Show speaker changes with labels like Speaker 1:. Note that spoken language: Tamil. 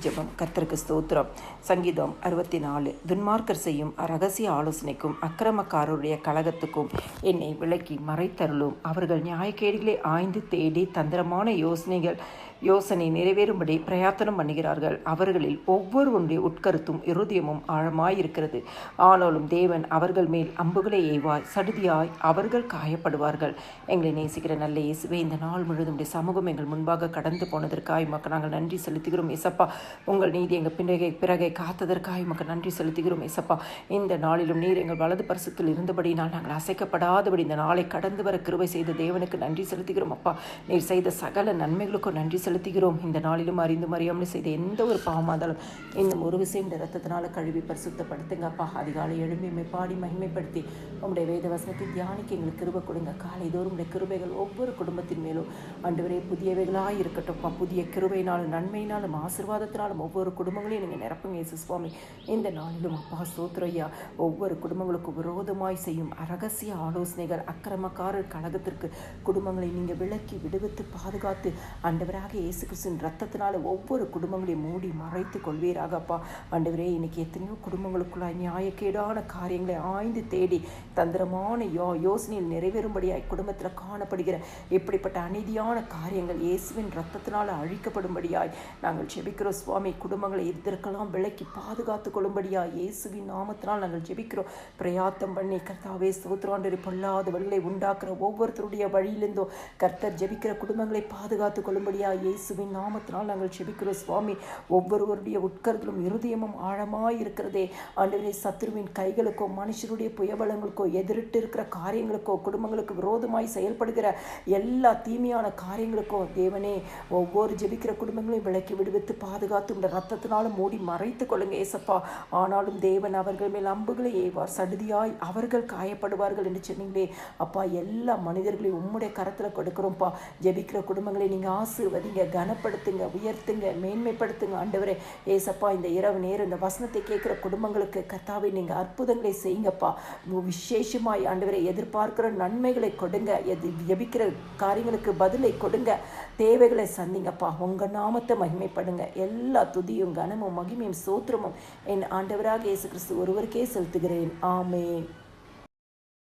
Speaker 1: ஜெபம். கர்த்தருக்கு ஸ்தோத்திரம். சங்கீதம் 64. துன்மார்க்கர் செய்யும் ரகசிய ஆலோசனைக்கும் அக்கிரமக்காரருடைய கலகத்துக்கும் என்னை விலக்கி மறைத்தருளும். அவர்கள் நியாயக்கேடுகளை ஆய்ந்து தேடி தந்திரமான யோசனை நிறைவேறும்படி பிரயாத்தனம் பண்ணுகிறார்கள். அவர்களில் ஒவ்வொருவனுடைய உட்கருத்தும் இருதயமும் ஆழமாயிருக்கிறது. ஆனாலும் தேவன் அவர்கள் மேல் அம்புகளை ஏவாய் சடுதியாய் அவர்கள் காயப்படுவார்கள். எங்களை நேசிக்கிற நல்ல இயேசுவே, இந்த நாள் முழுவதும் சமூகம் எங்கள் முன்பாக கடந்து போனதற்காய் மக்கள் நாங்கள் நன்றி செலுத்துகிறோம். ஏசப்பா, உங்கள் நீதி எங்கள் பிறகை காத்ததற்காய் மக்கள் நன்றி செலுத்துகிறோம். ஏசப்பா, இந்த நாளிலும் நீர் எங்கள் வலது பரிசுத்தில் இருந்தபடினால் நாங்கள் அசைக்கப்படாதபடி இந்த நாளை கடந்து வர கிருபை செய்த தேவனுக்கு நன்றி செலுத்துகிறோம். அப்பா, நீர் செய்த சகல நன்மைகளுக்கும் நன்றி செலுத்துகிறோம். இந்த நாளிலும் அறிந்தும் அறியாமல் செய்த எந்த ஒரு பாவமாதாலும் இன்னும் ஒரு விஷயம் இந்த ரத்தத்தினால கழுவி பரிசுத்தப்படுத்துங்க. அப்பா, அதிகாலை எழும்பி பாடி மகிமைப்படுத்தி உங்களுடைய வேத வசனத்தை தியானிக்க எங்களுக்கு கிருபை கொடுங்க. காலைதோறும் உடைய கிருபைகள் ஒவ்வொரு குடும்பத்தின் மேலும் ஆண்டவரே புதியவைகளாக இருக்கட்டும்ப்பா. புதிய கிருபையினாலும் நன்மையினாலும் ஆசீர்வாதத்தினாலும் ஒவ்வொரு குடும்பங்களையும் நீங்கள் நிரப்புங்க இயேசு சுவாமி. இந்த நாளிலும் அப்பா ஸ்தோத்திரையா, ஒவ்வொரு குடும்பங்களுக்கும் விரோதமாய் செய்யும் ரகசிய ஆலோசனைகள் அக்கிரமக்காரர் கழகத்திற்கு குடும்பங்களை நீங்கள் விலக்கி விடுவித்து பாதுகாத்து ஆண்டவராக இயேசு கிறிஸ்துவின் ரத்தத்தினால ஒவ்வொரு குடும்பங்களையும் மூடி மறைத்து கொள்வீராகப்பா. ஆண்டவரே, இன்னைக்கு எத்தனையோ குடும்பங்களுக்குள்ளாய் நியாயக்கேடான காரியங்களை ஆய்ந்து தேடி தந்திரமான யோசனையில் நிறைவேறும்படியாய் குடும்பத்தில் காணப்படுகிற இப்படிப்பட்ட அநீதியான காரியங்கள் இயேசுவின் ரத்தத்தினால் அழிக்கப்படும்படியாய் நாங்கள் ஜெபிக்கிறோம் சுவாமி. குடும்பங்களை இதற்கெல்லாம் விலக்கி பாதுகாத்து கொள்ளும்படியாய் இயேசுவின் நாமத்தினால் நாங்கள் ஜெபிக்கிறோம். பிரயாத்தம் பண்ணி கர்த்தாவே ஸ்தோத்திராண்டரை பொல்லாத வழிகளை உண்டாக்குற ஒவ்வொருத்தருடைய வழியிலிருந்தோ கர்த்தர் ஜெபிக்கிற குடும்பங்களை பாதுகாத்து கொள்ளும்படியாய் இயேசுவின் நாமத்தினால் நாங்கள் ஜெபிக்கிறோம் சுவாமி. ஒவ்வொருவருடைய உட்கருத்திலும் இருதயமும் ஆழமாய் இருக்கிறதே ஆண்டவரே, சத்துருவின் கைகளுக்கோ மனுஷருடைய புயபலங்களுக்கோ எதிரிட்டு இருக்கிற காரியங்களுக்கோ குடும்பங்களுக்கு விரோதமாய் செயல்படுகிற எல்லா தீமையான காரியங்களுக்கோ தேவனே ஒவ்வொரு ஜெபிக்கிற குடும்பங்களையும் விலக்கி விடுவித்து பாதுகாத்து உள்ள ரத்தத்தினாலும் மூடி மறைத்து கொள்ளுங்க ஏசப்பா. ஆனாலும் தேவன் அவர்கள் மேல் அம்புகளை ஏவார் சடுதியாய் அவர்கள் காயப்படுவார்கள் என்று சொன்னீங்களே அப்பா. எல்லா மனிதர்களையும் உம்முடைய கரத்தில் கொடுக்குறோம்ப்பா. ஜெபிக்கிற குடும்பங்களை நீங்கள் ஆசீர்வதிங்க, கனப்படுத்துங்க, உயர்த்துங்க, மேன்மைப்படுத்துங்க ஆண்டவரே ஏசப்பா. இந்த இரவு நேரம் இந்த வசனத்தை கேட்குற குடும்பங்களுக்கு கர்த்தாவை நீங்கள் அற்புதங்களை செய்யுங்கப்பா. விசேஷமாய் ஆண்டவரை எதிர்பார்க்கிற நன்மைகளை கொடுங்க, ஜெபிக்கிற காரியங்களுக்கு பதிலை கொடுங்க, தேவைகளை சந்திங்கப்பா. உங்கள் நாமத்தை மகிமைப்படுங்க. எல்லா துதியும் கனமும் மகிமையும் சோத்திரமும் என் ஆண்டவராக இயேசு கிறிஸ்து ஒருவருக்கே செலுத்துகிறேன். ஆமென்.